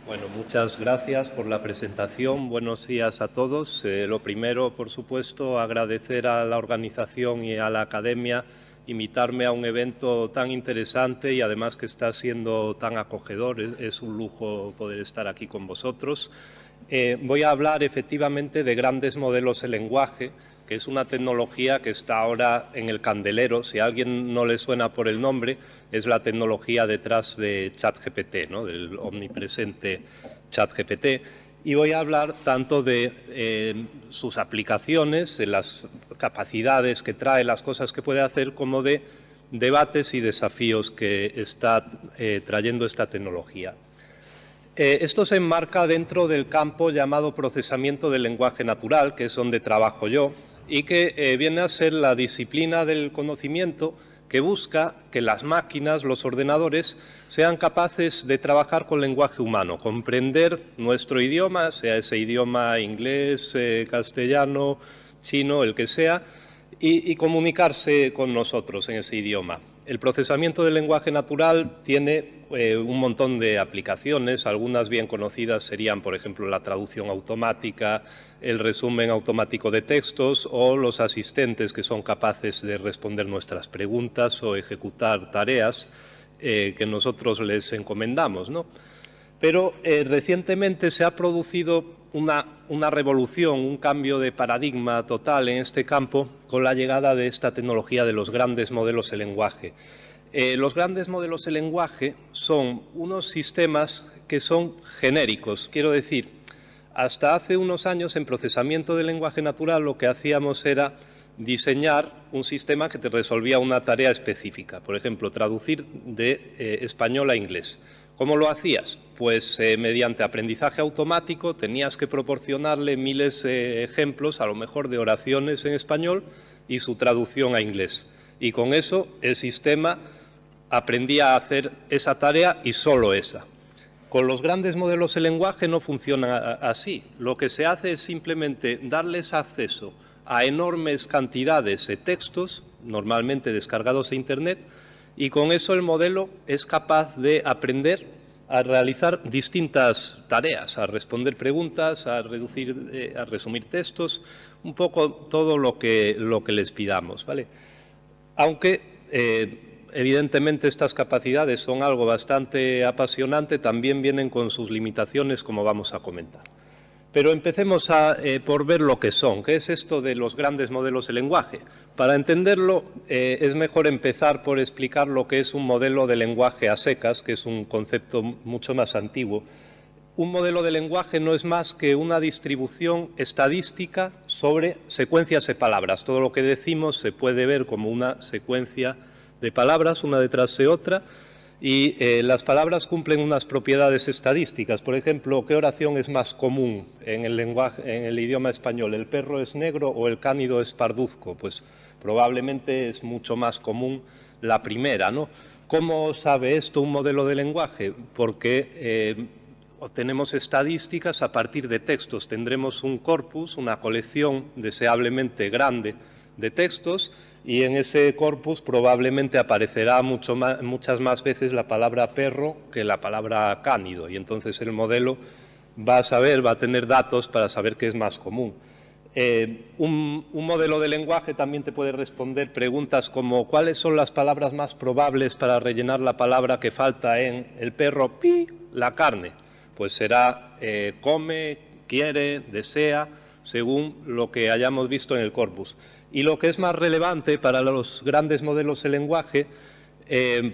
Bueno, muchas gracias por la presentación. Buenos días a todos. Lo primero, por supuesto, agradecer a la organización y a la academia invitarme a un evento tan interesante y además que está siendo tan acogedor. Es un lujo poder estar aquí con vosotros. Voy a hablar efectivamente de grandes modelos de lenguaje, que es una tecnología que está ahora en el candelero. Si a alguien no le suena por el nombre, es la tecnología detrás de ChatGPT, ¿no? Del omnipresente ChatGPT. Y voy a hablar tanto de sus aplicaciones, de las capacidades que trae, las cosas que puede hacer, como de debates y desafíos que está trayendo esta tecnología. Esto se enmarca dentro del campo llamado procesamiento del lenguaje natural, que es donde trabajo yo, y que viene a ser la disciplina del conocimiento que busca que las máquinas, los ordenadores, sean capaces de trabajar con lenguaje humano, comprender nuestro idioma, sea ese idioma inglés, castellano, chino, el que sea, y comunicarse con nosotros en ese idioma. El procesamiento del lenguaje natural tiene un montón de aplicaciones. Algunas bien conocidas serían, por ejemplo, la traducción automática, el resumen automático de textos o los asistentes que son capaces de responder nuestras preguntas o ejecutar tareas que nosotros les encomendamos, ¿no? Pero recientemente se ha producido una revolución, un cambio de paradigma total en este campo con la llegada de esta tecnología de los grandes modelos de lenguaje. Los grandes modelos de lenguaje son unos sistemas que son genéricos. Quiero decir, hasta hace unos años en procesamiento del lenguaje natural lo que hacíamos era diseñar un sistema que te resolvía una tarea específica. Por ejemplo, traducir de español a inglés. ¿Cómo lo hacías? Pues mediante aprendizaje automático tenías que proporcionarle miles de ejemplos, a lo mejor de oraciones en español y su traducción a inglés. Y con eso el sistema aprendía a hacer esa tarea y solo esa. Con los grandes modelos de lenguaje no funciona así. Lo que se hace es simplemente darles acceso a enormes cantidades de textos, normalmente descargados de Internet, y con eso el modelo es capaz de aprender a realizar distintas tareas, a responder preguntas, a resumir textos, un poco todo lo que les pidamos, ¿vale? Aunque evidentemente estas capacidades son algo bastante apasionante, también vienen con sus limitaciones, como vamos a comentar. Pero empecemos por ver lo que son. ¿Qué es esto de los grandes modelos de lenguaje? Para entenderlo, es mejor empezar por explicar lo que es un modelo de lenguaje a secas, que es un concepto mucho más antiguo. Un modelo de lenguaje no es más que una distribución estadística sobre secuencias de palabras. Todo lo que decimos se puede ver como una secuencia de palabras, una detrás de otra, y las palabras cumplen unas propiedades estadísticas. Por ejemplo, ¿qué oración es más común en el idioma español? ¿El perro es negro o el cánido es parduzco? Pues probablemente es mucho más común la primera, ¿no? ¿Cómo sabe esto un modelo de lenguaje? Porque obtenemos estadísticas a partir de textos. Tendremos un corpus, una colección deseablemente grande de textos, y en ese corpus probablemente aparecerá muchas más veces la palabra perro que la palabra cánido, y entonces el modelo va a tener datos para saber qué es más común. Un modelo de lenguaje también te puede responder preguntas como ¿cuáles son las palabras más probables para rellenar la palabra que falta en el perro pi, la carne? Pues será come, quiere, desea, según lo que hayamos visto en el corpus. Y lo que es más relevante para los grandes modelos de lenguaje,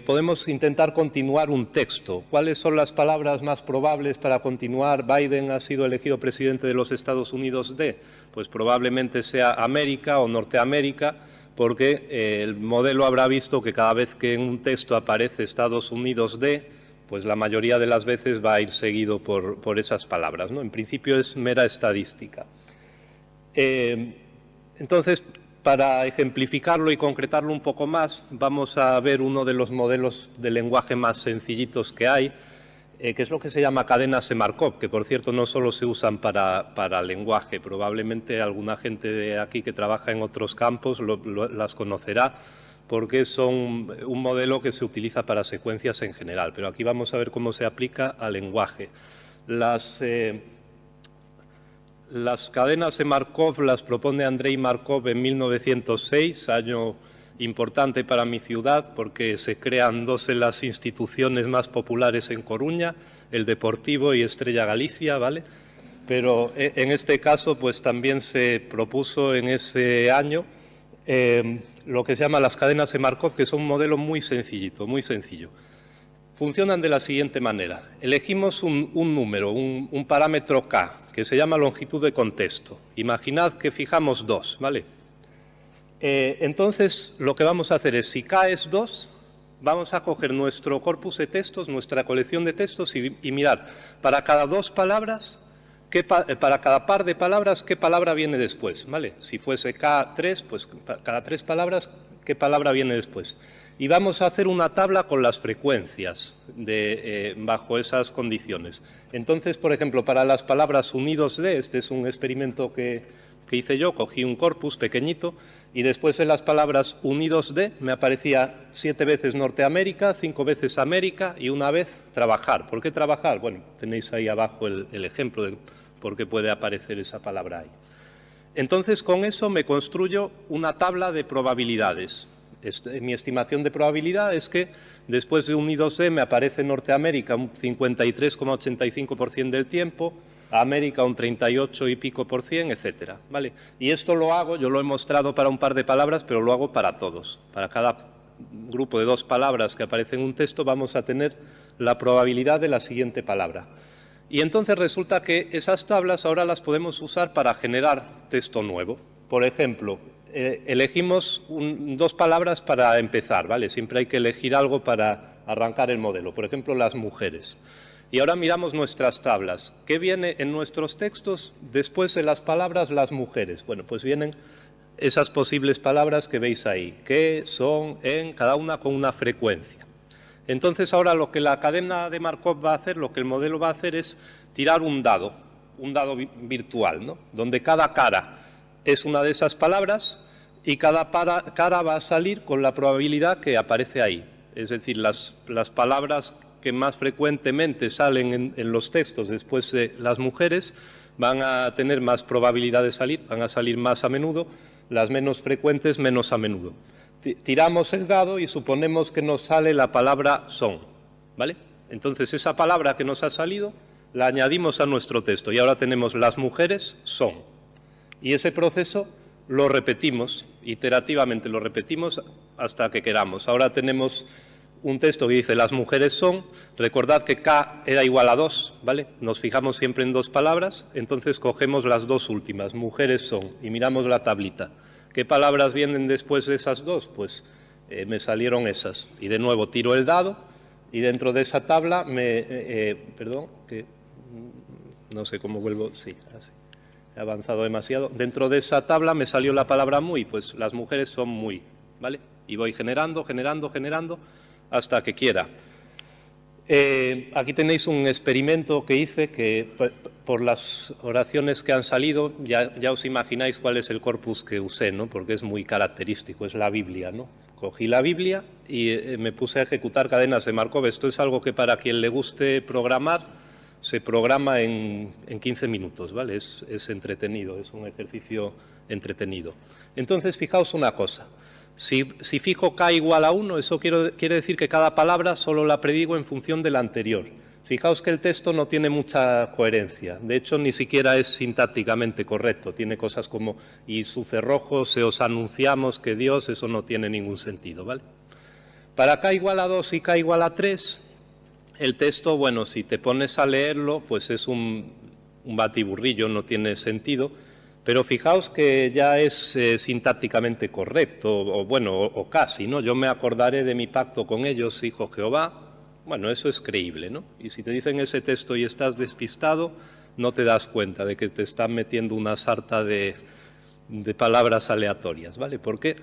podemos intentar continuar un texto. ¿Cuáles son las palabras más probables para continuar? Biden ha sido elegido presidente de los Estados Unidos de, pues probablemente sea América o Norteamérica, porque el modelo habrá visto que cada vez que en un texto aparece Estados Unidos de, pues la mayoría de las veces va a ir seguido por esas palabras, ¿no? En principio es mera estadística. Entonces, para ejemplificarlo y concretarlo un poco más, vamos a ver uno de los modelos de lenguaje más sencillitos que hay, que es lo que se llama cadenas de Markov, que por cierto no solo se usan para lenguaje. Probablemente alguna gente de aquí que trabaja en otros campos las conocerá, porque son un modelo que se utiliza para secuencias en general. Pero aquí vamos a ver cómo se aplica al lenguaje. Las cadenas de Markov las propone Andrei Markov en 1906, año importante para mi ciudad porque se crean dos de las instituciones más populares en Coruña, el Deportivo y Estrella Galicia, ¿vale? Pero en este caso pues también se propuso en ese año lo que se llama las cadenas de Markov, que son un modelo muy sencillito, muy sencillo. Funcionan de la siguiente manera. Elegimos un número, un parámetro K, que se llama longitud de contexto. Imaginad que fijamos 2, ¿vale? Entonces, lo que vamos a hacer es, si K es 2, vamos a coger nuestro corpus de textos, nuestra colección de textos y mirar para cada 2 palabras, para cada par de palabras, qué palabra viene después, ¿vale? Si fuese K3, pues cada 3 palabras, qué palabra viene después. Y vamos a hacer una tabla con las frecuencias bajo esas condiciones. Entonces, por ejemplo, para las palabras unidos de, este es un experimento que hice yo, cogí un corpus pequeñito y después de las palabras unidos de me aparecía 7 veces Norteamérica, 5 veces América y una vez trabajar. ¿Por qué trabajar? Bueno, tenéis ahí abajo el ejemplo de por qué puede aparecer esa palabra ahí. Entonces, con eso me construyo una tabla de probabilidades. Mi estimación de probabilidad es que después de unidos de me aparece Norteamérica un 53,85% del tiempo, América un 38 y pico por cien, etcétera, ¿vale? Y esto lo hago, yo lo he mostrado para un par de palabras, pero lo hago para todos. Para cada grupo de 2 palabras que aparece en un texto vamos a tener la probabilidad de la siguiente palabra. Y entonces resulta que esas tablas ahora las podemos usar para generar texto nuevo. Por ejemplo, elegimos 2 palabras para empezar, ¿vale? Siempre hay que elegir algo para arrancar el modelo. Por ejemplo, las mujeres. Y ahora miramos nuestras tablas. ¿Qué viene en nuestros textos después de las palabras las mujeres? Bueno, pues vienen esas posibles palabras que veis ahí, que son, en, cada una con una frecuencia. Entonces ahora lo que la cadena de Markov va a hacer, lo que el modelo va a hacer es tirar un dado virtual, ¿no? Donde cada cara es una de esas palabras y cada cara va a salir con la probabilidad que aparece ahí. Es decir, las palabras que más frecuentemente salen en los textos después de las mujeres van a tener más probabilidad de salir, van a salir más a menudo, las menos frecuentes menos a menudo. Tiramos el dado y suponemos que nos sale la palabra son, ¿vale? Entonces esa palabra que nos ha salido la añadimos a nuestro texto y ahora tenemos las mujeres son. Y ese proceso lo repetimos, iterativamente lo repetimos hasta que queramos. Ahora tenemos un texto que dice las mujeres son, recordad que K era igual a 2, ¿vale? Nos fijamos siempre en 2 palabras, entonces cogemos las 2 últimas, mujeres son, y miramos la tablita. ¿Qué palabras vienen después de esas 2? Pues me salieron esas. Y de nuevo tiro el dado y dentro de esa tabla perdón, que no sé cómo vuelvo, sí, así. He avanzado demasiado. Dentro de esa tabla me salió la palabra muy, pues las mujeres son muy, ¿vale? Y voy generando hasta que quiera. Aquí tenéis un experimento que hice que por las oraciones que han salido ya os imagináis cuál es el corpus que usé, ¿no? Porque es muy característico, es la Biblia, ¿no? Cogí la Biblia y me puse a ejecutar cadenas de Markov. Esto es algo que para quien le guste programar se programa en 15 minutos, ¿vale? Es entretenido, es un ejercicio entretenido. Entonces, fijaos una cosa. Si fijo K igual a 1, eso quiere decir que cada palabra solo la predigo en función de la anterior. Fijaos que el texto no tiene mucha coherencia. De hecho, ni siquiera es sintácticamente correcto. Tiene cosas como, y su cerrojo, se os anunciamos que Dios, eso no tiene ningún sentido, ¿vale? Para K igual a 2 y K igual a 3, el texto, bueno, si te pones a leerlo, pues es un batiburrillo, no tiene sentido. Pero fijaos que ya es sintácticamente correcto, o casi, ¿no? Yo me acordaré de mi pacto con ellos, dijo Jehová. Bueno, eso es creíble, ¿no? Y si te dicen ese texto y estás despistado, no te das cuenta de que te están metiendo una sarta de palabras aleatorias, ¿vale? Porque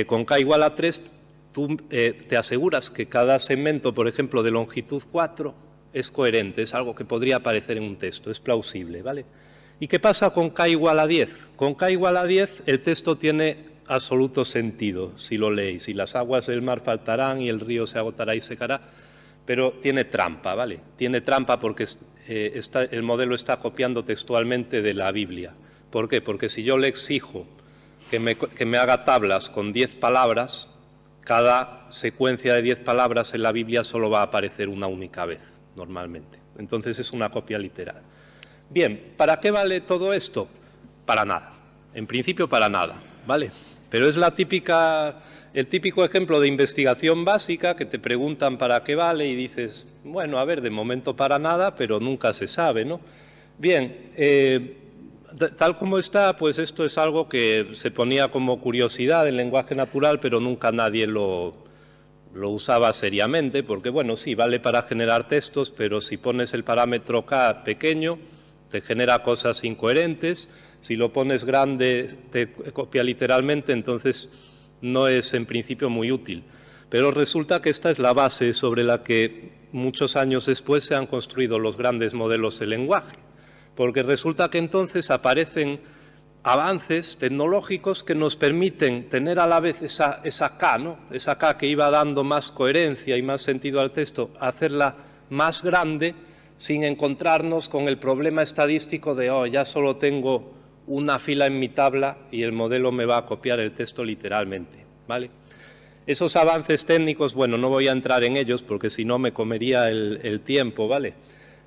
con K igual a 3, tú te aseguras que cada segmento, por ejemplo, de longitud 4 es coherente, es algo que podría aparecer en un texto, es plausible, ¿vale? ¿Y qué pasa con K igual a 10? Con K igual a 10 el texto tiene absoluto sentido, si lo leéis. Y las aguas del mar faltarán y el río se agotará y secará. pero tiene trampa, ¿vale? Tiene trampa porque el modelo está copiando textualmente de la Biblia. ¿Por qué? Porque si yo le exijo que me haga tablas con 10 palabras, cada secuencia de 10 palabras en la Biblia solo va a aparecer una única vez, normalmente. Entonces es una copia literal. Bien, ¿para qué vale todo esto? Para nada. En principio, para nada, ¿vale? Pero es el típico ejemplo de investigación básica que te preguntan para qué vale y dices, bueno, a ver, de momento para nada, pero nunca se sabe, ¿no? Bien, tal como está, pues esto es algo que se ponía como curiosidad en lenguaje natural, pero nunca nadie lo usaba seriamente, porque, bueno, sí, vale para generar textos, pero si pones el parámetro K pequeño, te genera cosas incoherentes. Si lo pones grande, te copia literalmente, entonces no es en principio muy útil. Pero resulta que esta es la base sobre la que muchos años después se han construido los grandes modelos de lenguaje, porque resulta que entonces aparecen avances tecnológicos que nos permiten tener a la vez esa K, ¿no? Esa K que iba dando más coherencia y más sentido al texto, hacerla más grande sin encontrarnos con el problema estadístico de, oh, ya solo tengo una fila en mi tabla y el modelo me va a copiar el texto literalmente, ¿vale? Esos avances técnicos, bueno, no voy a entrar en ellos porque si no me comería el tiempo, ¿vale?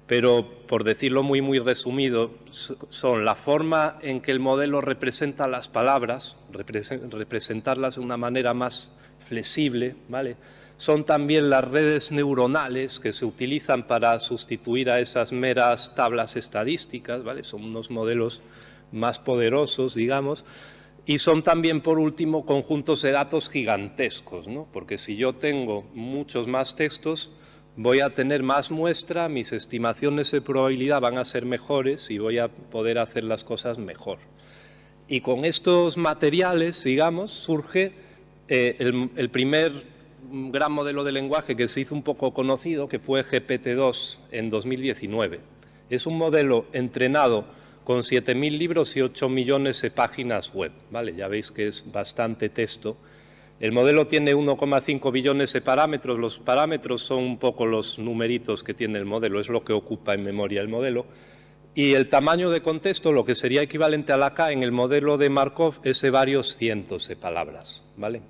Pero, por decirlo muy resumido, son la forma en que el modelo representa las palabras, representarlas de una manera más flexible, ¿vale? Son también las redes neuronales que se utilizan para sustituir a esas meras tablas estadísticas, ¿vale? Son unos modelos más poderosos, digamos, y son también, por último, conjuntos de datos gigantescos, ¿no? Porque si yo tengo muchos más textos, voy a tener más muestra, mis estimaciones de probabilidad van a ser mejores y voy a poder hacer las cosas mejor. Y con estos materiales, digamos, surge el primer gran modelo de lenguaje que se hizo un poco conocido, que fue GPT-2 en 2019. Es un modelo entrenado con 7.000 libros y 8 millones de páginas web, ¿vale? Ya veis que es bastante texto. El modelo tiene 1,5 billones de parámetros. Los parámetros son un poco los numeritos que tiene el modelo, es lo que ocupa en memoria el modelo. Y el tamaño de contexto, lo que sería equivalente a la K en el modelo de Markov, es de varios cientos de palabras, ¿vale?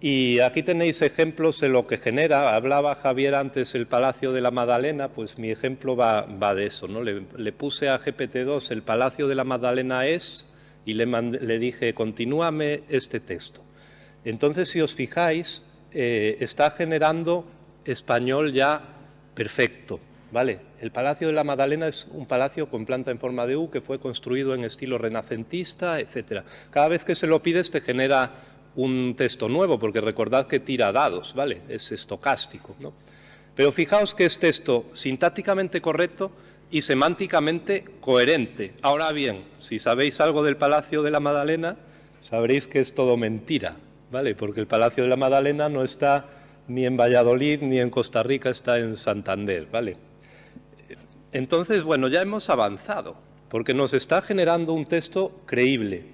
Y aquí tenéis ejemplos de lo que genera. Hablaba Javier antes del Palacio de la Madalena, pues mi ejemplo va de eso, ¿no? Le puse a GPT-2 el Palacio de la Madalena es y le dije, continúame este texto. Entonces, si os fijáis, está generando español ya perfecto, ¿vale? El Palacio de la Madalena es un palacio con planta en forma de U que fue construido en estilo renacentista, etc. Cada vez que se lo pides te genera un texto nuevo, porque recordad que tira dados, ¿vale? Es estocástico, ¿no? Pero fijaos que es texto sintácticamente correcto y semánticamente coherente. Ahora bien, si sabéis algo del Palacio de la Madalena, sabréis que es todo mentira, ¿vale? Porque el Palacio de la Madalena no está ni en Valladolid ni en Costa Rica, está en Santander, ¿vale? Entonces, bueno, ya hemos avanzado, porque nos está generando un texto creíble,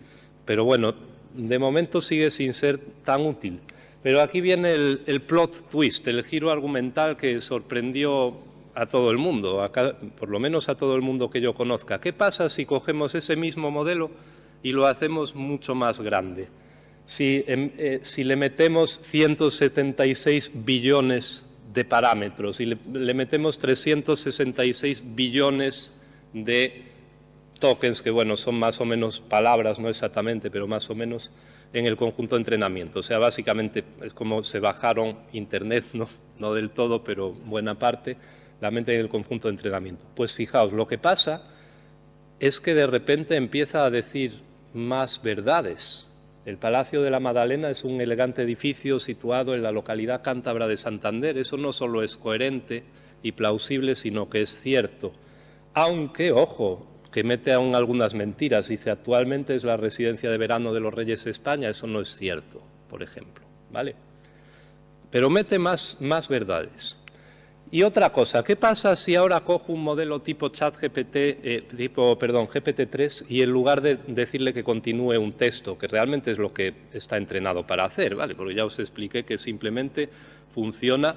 pero bueno, de momento sigue sin ser tan útil. Pero aquí viene el plot twist, el giro argumental que sorprendió a todo el mundo, por lo menos a todo el mundo que yo conozca. ¿Qué pasa si cogemos ese mismo modelo y lo hacemos mucho más grande? Si le metemos 176 billones de parámetros y le metemos 366 billones de tokens, que bueno, son más o menos palabras, no exactamente, pero más o menos en el conjunto de entrenamiento. O sea, básicamente es como se bajaron Internet, no del todo, pero buena parte, la mente en el conjunto de entrenamiento. Pues fijaos, lo que pasa es que de repente empieza a decir más verdades. El Palacio de la Madalena es un elegante edificio situado en la localidad cántabra de Santander. Eso no solo es coherente y plausible, sino que es cierto. Aunque, ojo, que mete aún algunas mentiras. Dice, actualmente es la residencia de verano de los Reyes de España. Eso no es cierto, por ejemplo, ¿vale? Pero mete más verdades. Y otra cosa, ¿qué pasa si ahora cojo un modelo tipo GPT-3 y en lugar de decirle que continúe un texto, que realmente es lo que está entrenado para hacer, ¿vale? Porque ya os expliqué que simplemente funciona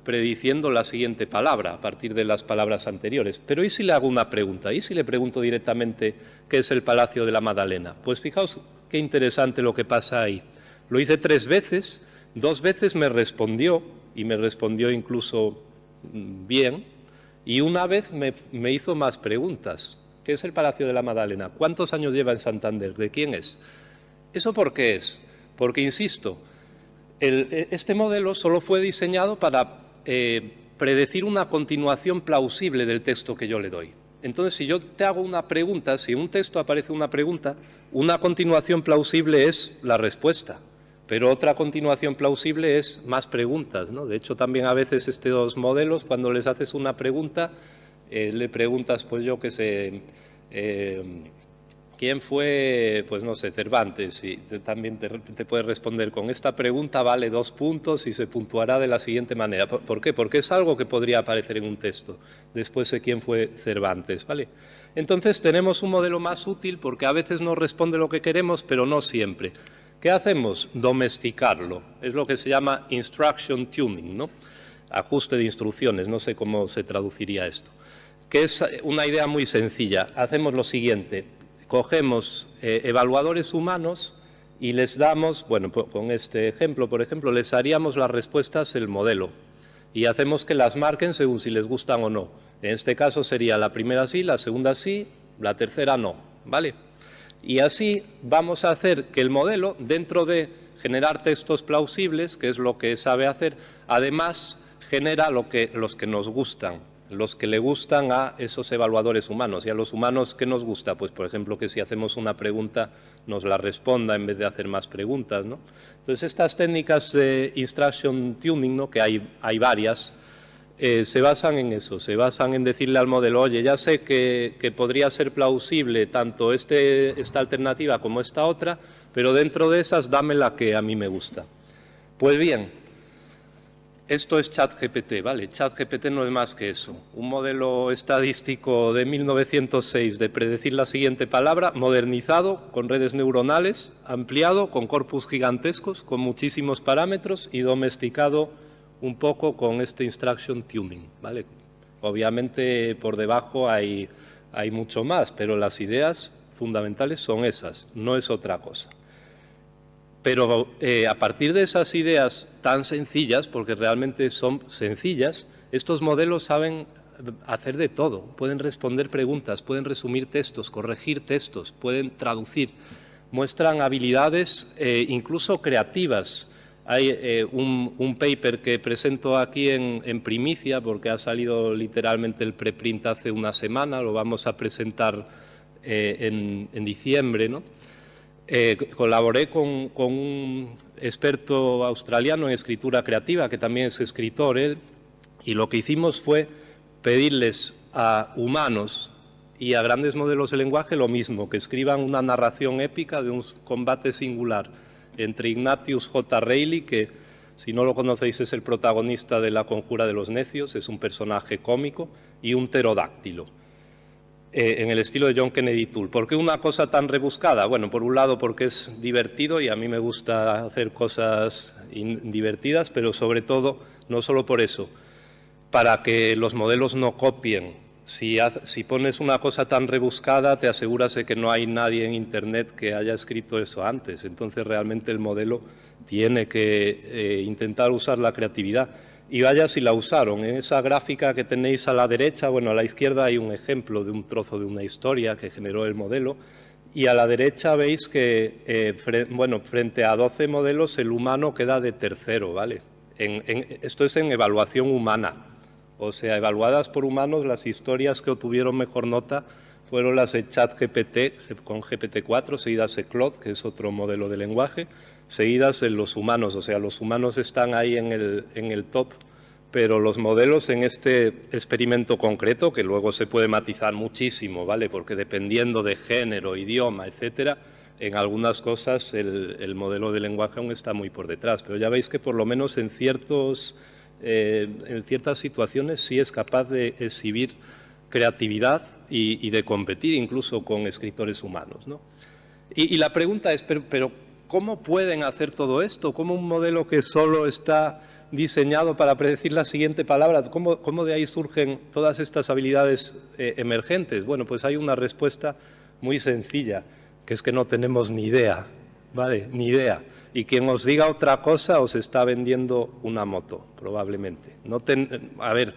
prediciendo la siguiente palabra a partir de las palabras anteriores. Pero ¿y si le hago una pregunta? ¿Y si le pregunto directamente qué es el Palacio de la Madalena? Pues fijaos qué interesante lo que pasa ahí. Lo hice 3 veces, 2 veces me respondió, y me respondió incluso bien, y una vez me hizo más preguntas. ¿Qué es el Palacio de la Madalena? ¿Cuántos años lleva en Santander? ¿De quién es? ¿Eso por qué es? Porque, insisto, este modelo solo fue diseñado para predecir una continuación plausible del texto que yo le doy. Entonces, si yo te hago una pregunta, si en un texto aparece una pregunta, una continuación plausible es la respuesta, pero otra continuación plausible es más preguntas, ¿no? De hecho, también a veces estos modelos, cuando les haces una pregunta, le preguntas, pues yo qué sé, ¿quién fue, pues no sé, Cervantes? Y también te puede responder con esta pregunta vale 2 puntos y se puntuará de la siguiente manera. ¿Por qué? Porque es algo que podría aparecer en un texto, después de quién fue Cervantes, ¿vale? Entonces tenemos un modelo más útil porque a veces nos responde lo que queremos, pero no siempre. ¿Qué hacemos? Domesticarlo. Es lo que se llama instruction tuning, ¿no? Ajuste de instrucciones, no sé cómo se traduciría esto. Que es una idea muy sencilla. Hacemos lo siguiente. Cogemos evaluadores humanos y les damos, bueno, con este ejemplo, por ejemplo, les haríamos las respuestas el modelo y hacemos que las marquen según si les gustan o no. En este caso sería la primera sí, la segunda sí, la tercera no, ¿vale? Y así vamos a hacer que el modelo, dentro de generar textos plausibles, que es lo que sabe hacer, además genera los que nos gustan. Los que le gustan a esos evaluadores humanos. Y a los humanos, ¿qué nos gusta? Pues, por ejemplo, que si hacemos una pregunta nos la responda en vez de hacer más preguntas, ¿no? Entonces, estas técnicas de instruction tuning, ¿no?, que hay varias, se basan en eso, se basan en decirle al modelo, oye, ya sé que podría ser plausible tanto esta alternativa como esta otra, pero dentro de esas dame la que a mí me gusta. Pues bien, esto es ChatGPT, ¿vale? ChatGPT no es más que eso, un modelo estadístico de 1906 de predecir la siguiente palabra, modernizado, con redes neuronales, ampliado, con corpus gigantescos, con muchísimos parámetros y domesticado un poco con este instruction tuning, ¿vale? Obviamente por debajo hay mucho más, pero las ideas fundamentales son esas, no es otra cosa. Pero a partir de esas ideas tan sencillas, porque realmente son sencillas, estos modelos saben hacer de todo. Pueden responder preguntas, pueden resumir textos, corregir textos, pueden traducir. Muestran habilidades incluso creativas. Hay un paper que presento aquí en primicia, porque ha salido literalmente el preprint hace una semana, lo vamos a presentar en diciembre, ¿no? Colaboré con un experto australiano en escritura creativa, que también es escritor él, y lo que hicimos fue pedirles a humanos y a grandes modelos de lenguaje lo mismo, que escriban una narración épica de un combate singular entre Ignatius J. Reilly, que si no lo conocéis es el protagonista de La Conjura de los Necios, es un personaje cómico, y un pterodáctilo. En el estilo de John Kennedy Toole. ¿Por qué una cosa tan rebuscada? Bueno, por un lado porque es divertido y a mí me gusta hacer cosas divertidas, pero sobre todo, no solo por eso, para que los modelos no copien. Si pones una cosa tan rebuscada, te aseguras de que no hay nadie en Internet que haya escrito eso antes. Entonces, realmente el modelo tiene que intentar usar la creatividad. Y vaya si la usaron. En esa gráfica que tenéis a la derecha, bueno, a la izquierda hay un ejemplo de un trozo de una historia que generó el modelo, y a la derecha veis que, bueno, frente a 12 modelos el humano queda de tercero, ¿vale? Esto es en evaluación humana, o sea, evaluadas por humanos, las historias que obtuvieron mejor nota fueron las de ChatGPT con GPT-4, seguidas de Claude, que es otro modelo de lenguaje, seguidas de los humanos, o sea, los humanos están ahí en el top, pero los modelos en este experimento concreto, que luego se puede matizar muchísimo, ¿vale? Porque dependiendo de género, idioma, etcétera, en algunas cosas el modelo de lenguaje aún está muy por detrás, pero ya veis que por lo menos en ciertas situaciones sí es capaz de exhibir creatividad y de competir incluso con escritores humanos, ¿no? Y la pregunta es, pero ¿cómo pueden hacer todo esto? ¿Cómo un modelo que solo está diseñado para predecir la siguiente palabra. ¿Cómo de ahí surgen todas estas habilidades emergentes? Bueno, pues hay una respuesta muy sencilla, que es que no tenemos ni idea, ¿vale? Ni idea. Y quien os diga otra cosa os está vendiendo una moto, probablemente. A ver,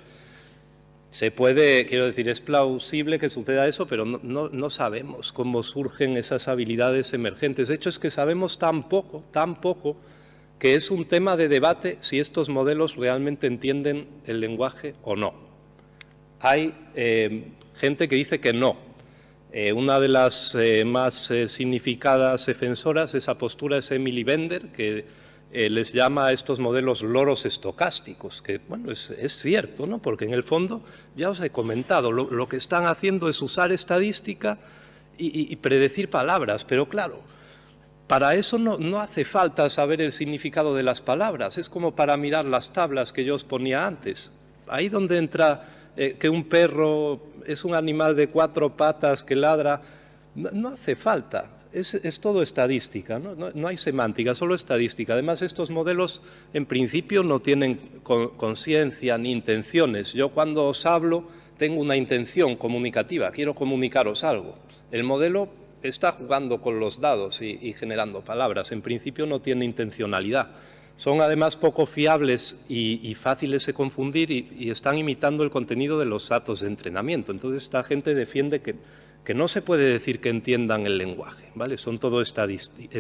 se puede, quiero decir, es plausible que suceda eso, pero no sabemos cómo surgen esas habilidades emergentes. De hecho, es que sabemos tan poco, que es un tema de debate si estos modelos realmente entienden el lenguaje o no. Hay gente que dice que no. Una de las más significadas defensoras de esa postura es Emily Bender, que les llama a estos modelos loros estocásticos, que bueno, es cierto, ¿no? Porque en el fondo, ya os he comentado, lo que están haciendo es usar estadística y predecir palabras, pero claro, para eso no hace falta saber el significado de las palabras, es como para mirar las tablas que yo os ponía antes. Ahí donde entra que un perro es un animal de 4 patas que ladra, no hace falta. Es todo estadística, no hay semántica, solo estadística. Además, estos modelos en principio no tienen conciencia ni intenciones. Yo cuando os hablo tengo una intención comunicativa, quiero comunicaros algo. El modelo está jugando con los dados y generando palabras. En principio no tiene intencionalidad. Son además poco fiables y fáciles de confundir y están imitando el contenido de los datos de entrenamiento. Entonces, esta gente defiende que no se puede decir que entiendan el lenguaje, ¿vale? Es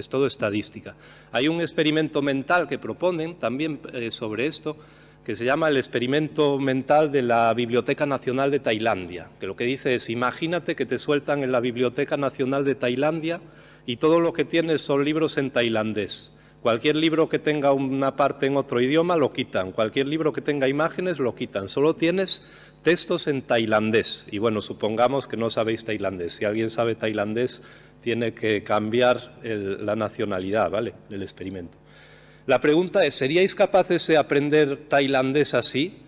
todo estadística. Hay un experimento mental que proponen también sobre esto, que se llama el experimento mental de la Biblioteca Nacional de Tailandia, que lo que dice es, imagínate que te sueltan en la Biblioteca Nacional de Tailandia y todo lo que tienes son libros en tailandés. Cualquier libro que tenga una parte en otro idioma lo quitan, cualquier libro que tenga imágenes lo quitan, solo tienes textos en tailandés. Y bueno, supongamos que no sabéis tailandés. Si alguien sabe tailandés, tiene que cambiar la nacionalidad, ¿vale?, del experimento. La pregunta es, ¿seríais capaces de aprender tailandés así?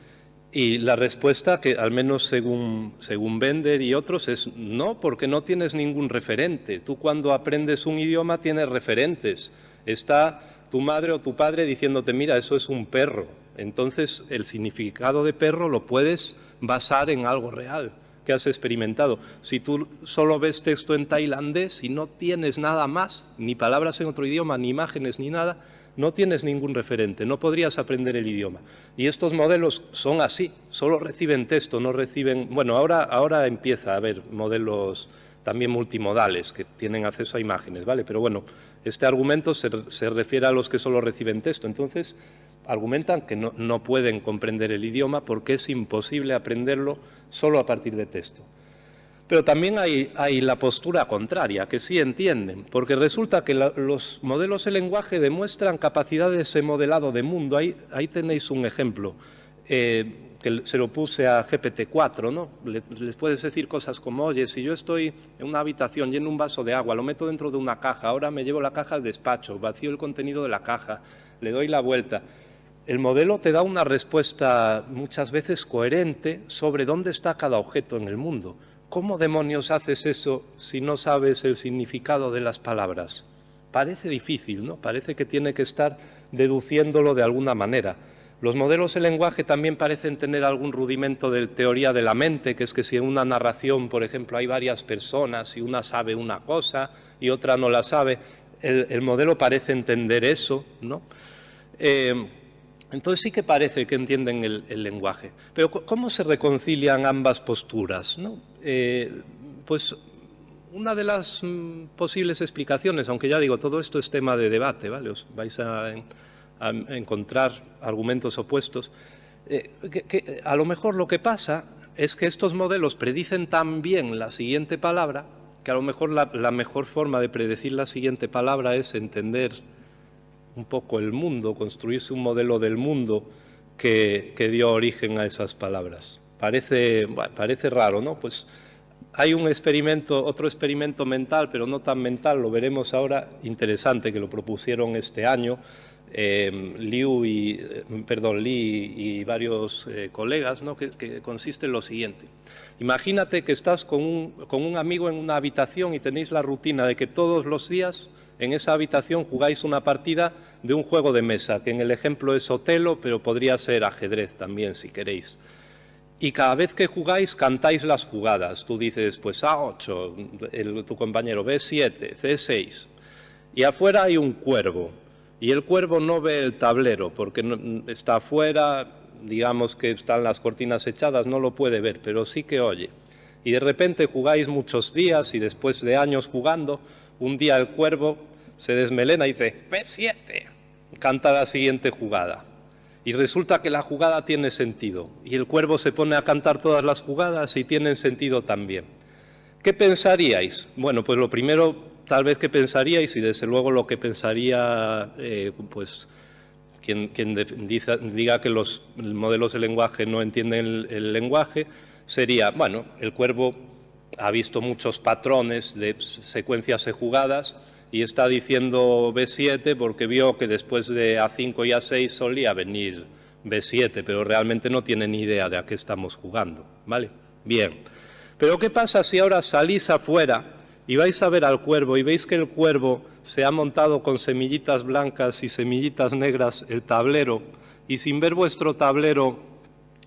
Y la respuesta, que al menos según Bender y otros, es no, porque no tienes ningún referente. Tú cuando aprendes un idioma tienes referentes. Está tu madre o tu padre diciéndote, mira, eso es un perro. Entonces, el significado de perro lo puedes basar en algo real que has experimentado. Si tú solo ves texto en tailandés y no tienes nada más, ni palabras en otro idioma, ni imágenes, ni nada, no tienes ningún referente, no podrías aprender el idioma. Y estos modelos son así, solo reciben texto, no reciben... Bueno, ahora empieza a haber modelos también multimodales que tienen acceso a imágenes, ¿vale? Pero bueno, este argumento se refiere a los que solo reciben texto. Entonces, argumentan que no pueden comprender el idioma porque es imposible aprenderlo solo a partir de texto. Pero también hay la postura contraria, que sí entienden, porque resulta que los modelos de lenguaje demuestran capacidades de modelado de mundo. Ahí tenéis un ejemplo, que se lo puse a GPT-4, ¿no? Les puedes decir cosas como, oye, si yo estoy en una habitación, lleno un vaso de agua, lo meto dentro de una caja, ahora me llevo la caja al despacho, vacío el contenido de la caja, le doy la vuelta. El modelo te da una respuesta muchas veces coherente sobre dónde está cada objeto en el mundo. ¿Cómo demonios haces eso si no sabes el significado de las palabras? Parece difícil, ¿no? Parece que tiene que estar deduciéndolo de alguna manera. Los modelos de lenguaje también parecen tener algún rudimento de teoría de la mente, que es que si en una narración, por ejemplo, hay varias personas y una sabe una cosa y otra no la sabe, el modelo parece entender eso, ¿no? Entonces sí que parece que entienden el lenguaje. Pero ¿cómo se reconcilian ambas posturas, ¿no? Pues una de las posibles explicaciones, aunque ya digo, todo esto es tema de debate, ¿vale? Os vais a encontrar argumentos opuestos, que a lo mejor lo que pasa es que estos modelos predicen tan bien la siguiente palabra que a lo mejor la mejor forma de predecir la siguiente palabra es entender un poco el mundo, construirse un modelo del mundo que dio origen a esas palabras. Parece raro, ¿no? Pues hay otro experimento mental, pero no tan mental, lo veremos ahora, interesante, que lo propusieron este año, Lee y varios colegas, ¿no? que consiste en lo siguiente. Imagínate que estás con un amigo en una habitación y tenéis la rutina de que todos los días en esa habitación jugáis una partida de un juego de mesa, que en el ejemplo es Otelo, pero podría ser ajedrez también, si queréis. Y cada vez que jugáis, cantáis las jugadas. Tú dices, pues A8, tu compañero B7, C6. Y afuera hay un cuervo. Y el cuervo no ve el tablero, porque está afuera, digamos que están las cortinas echadas, no lo puede ver, pero sí que oye. Y de repente jugáis muchos días y después de años jugando, un día el cuervo se desmelena y dice B7, canta la siguiente jugada. Y resulta que la jugada tiene sentido. Y el cuervo se pone a cantar todas las jugadas y tienen sentido también. ¿Qué pensaríais? Bueno, pues lo primero, tal vez que pensaríais, y desde luego lo que pensaría pues quien diga que los modelos de lenguaje no entienden el lenguaje, sería, bueno, el cuervo ha visto muchos patrones de secuencias de jugadas y está diciendo B7 porque vio que después de A5 y A6 solía venir B7, pero realmente no tiene ni idea de a qué estamos jugando, ¿vale? Bien, pero ¿qué pasa si ahora salís afuera y vais a ver al cuervo y veis que el cuervo se ha montado con semillitas blancas y semillitas negras el tablero y sin ver vuestro tablero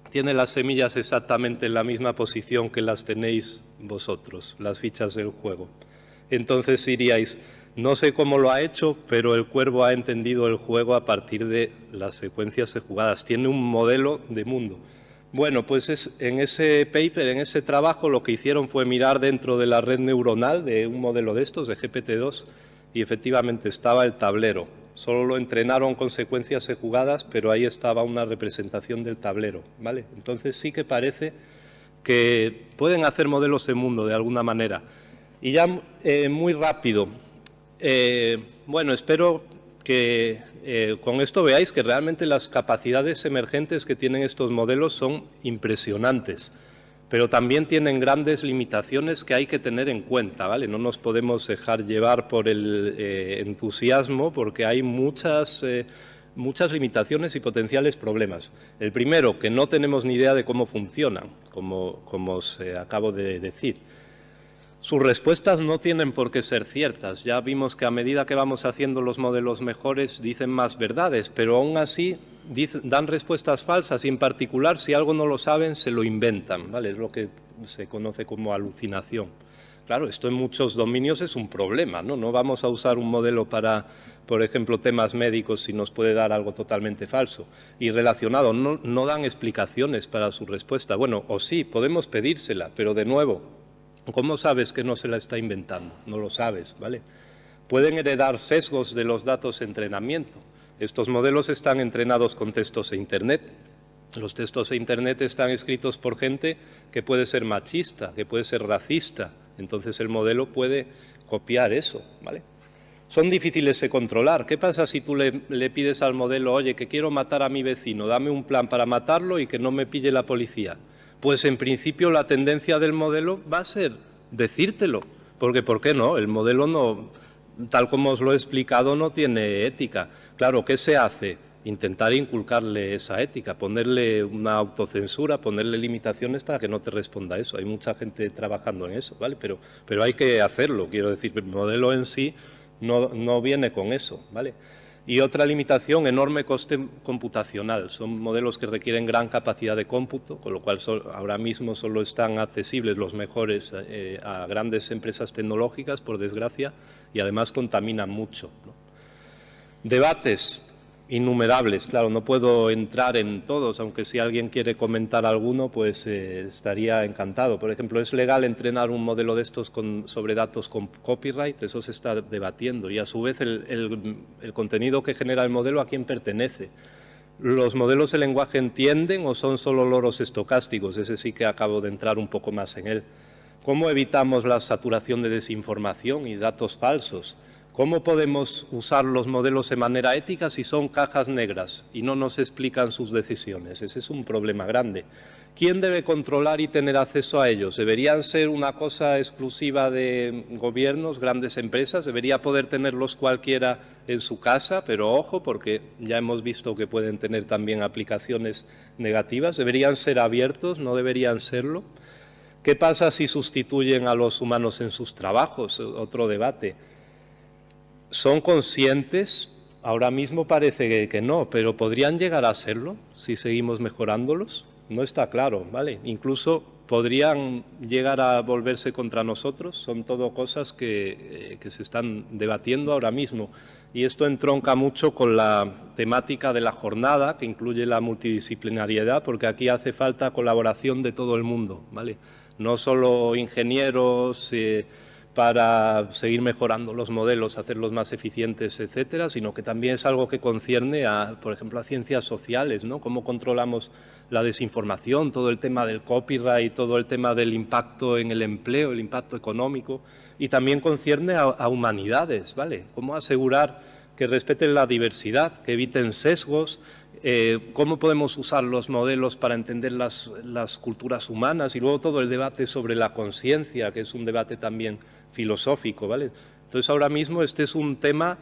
tiene las semillas exactamente en la misma posición que las tenéis vosotros, las fichas del juego? Entonces diríais, no sé cómo lo ha hecho, pero el cuervo ha entendido el juego a partir de las secuencias de jugadas. Tiene un modelo de mundo. Bueno, pues en ese paper, en ese trabajo, lo que hicieron fue mirar dentro de la red neuronal de un modelo de estos, de GPT-2, y efectivamente estaba el tablero. Solo lo entrenaron con secuencias de jugadas, pero ahí estaba una representación del tablero, ¿vale? Entonces sí que parece que pueden hacer modelos de mundo de alguna manera. Y ya muy rápido, bueno, espero que con esto veáis que realmente las capacidades emergentes que tienen estos modelos son impresionantes, pero también tienen grandes limitaciones que hay que tener en cuenta, ¿vale? No nos podemos dejar llevar por el entusiasmo porque hay muchas limitaciones y potenciales problemas. El primero, que no tenemos ni idea de cómo funcionan, como os acabo de decir. Sus respuestas no tienen por qué ser ciertas. Ya vimos que a medida que vamos haciendo los modelos mejores dicen más verdades, pero aún así dan respuestas falsas y en particular si algo no lo saben se lo inventan, ¿vale? Es lo que se conoce como alucinación. Claro, esto en muchos dominios es un problema, ¿no? No vamos a usar un modelo para, por ejemplo, temas médicos si nos puede dar algo totalmente falso. Y relacionado, no dan explicaciones para su respuesta. Bueno, o sí, podemos pedírsela, pero de nuevo, ¿cómo sabes que no se la está inventando? No lo sabes, ¿vale? Pueden heredar sesgos de los datos de entrenamiento. Estos modelos están entrenados con textos de Internet. Los textos de Internet están escritos por gente que puede ser machista, que puede ser racista. Entonces el modelo puede copiar eso, ¿vale? Son difíciles de controlar. ¿Qué pasa si tú le pides al modelo, oye, que quiero matar a mi vecino, dame un plan para matarlo y que no me pille la policía? Pues en principio la tendencia del modelo va a ser decírtelo, porque ¿por qué no? El modelo no, tal como os lo he explicado, no tiene ética. Claro, ¿qué se hace? Intentar inculcarle esa ética, ponerle una autocensura, ponerle limitaciones para que no te responda eso. Hay mucha gente trabajando en eso, ¿vale? Pero hay que hacerlo, quiero decir, el modelo en sí no viene con eso, ¿vale? Y otra limitación, enorme coste computacional. Son modelos que requieren gran capacidad de cómputo, con lo cual ahora mismo solo están accesibles los mejores a grandes empresas tecnológicas, por desgracia, y además contaminan mucho, ¿no? Debates innumerables, claro, no puedo entrar en todos, aunque si alguien quiere comentar alguno, pues estaría encantado. Por ejemplo, ¿es legal entrenar un modelo de estos sobre datos con copyright? Eso se está debatiendo. Y a su vez el contenido que genera el modelo, ¿a quién pertenece? ¿Los modelos de lenguaje entienden o son solo loros estocásticos? Ese sí que acabo de entrar un poco más en él. ¿Cómo evitamos la saturación de desinformación y datos falsos? ¿Cómo podemos usar los modelos de manera ética si son cajas negras y no nos explican sus decisiones? Ese es un problema grande. ¿Quién debe controlar y tener acceso a ellos? ¿Deberían ser una cosa exclusiva de gobiernos, grandes empresas? ¿Debería poder tenerlos cualquiera en su casa? Pero ojo, porque ya hemos visto que pueden tener también aplicaciones negativas. ¿Deberían ser abiertos? ¿No deberían serlo? ¿Qué pasa si sustituyen a los humanos en sus trabajos? Otro debate. ¿Son conscientes? Ahora mismo parece que no, pero ¿podrían llegar a serlo si seguimos mejorándolos? No está claro, ¿vale? Incluso podrían llegar a volverse contra nosotros. Son todo cosas que se están debatiendo ahora mismo. Y esto entronca mucho con la temática de la jornada, que incluye la multidisciplinariedad, porque aquí hace falta colaboración de todo el mundo, ¿vale? No solo ingenieros para seguir mejorando los modelos, hacerlos más eficientes, etcétera, sino que también es algo que concierne a, por ejemplo, a ciencias sociales, ¿no? Cómo controlamos la desinformación, todo el tema del copyright, todo el tema del impacto en el empleo, el impacto económico, y también concierne a humanidades, ¿vale? Cómo asegurar que respeten la diversidad, que eviten sesgos, cómo podemos usar los modelos para entender las culturas humanas y luego todo el debate sobre la conciencia, que es un debate también filosófico, ¿vale? Entonces, ahora mismo este es un tema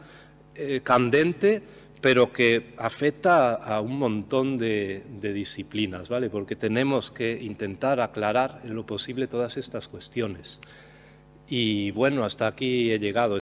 candente, pero que afecta a un montón de disciplinas, ¿vale? Porque tenemos que intentar aclarar en lo posible todas estas cuestiones. Y bueno, hasta aquí he llegado.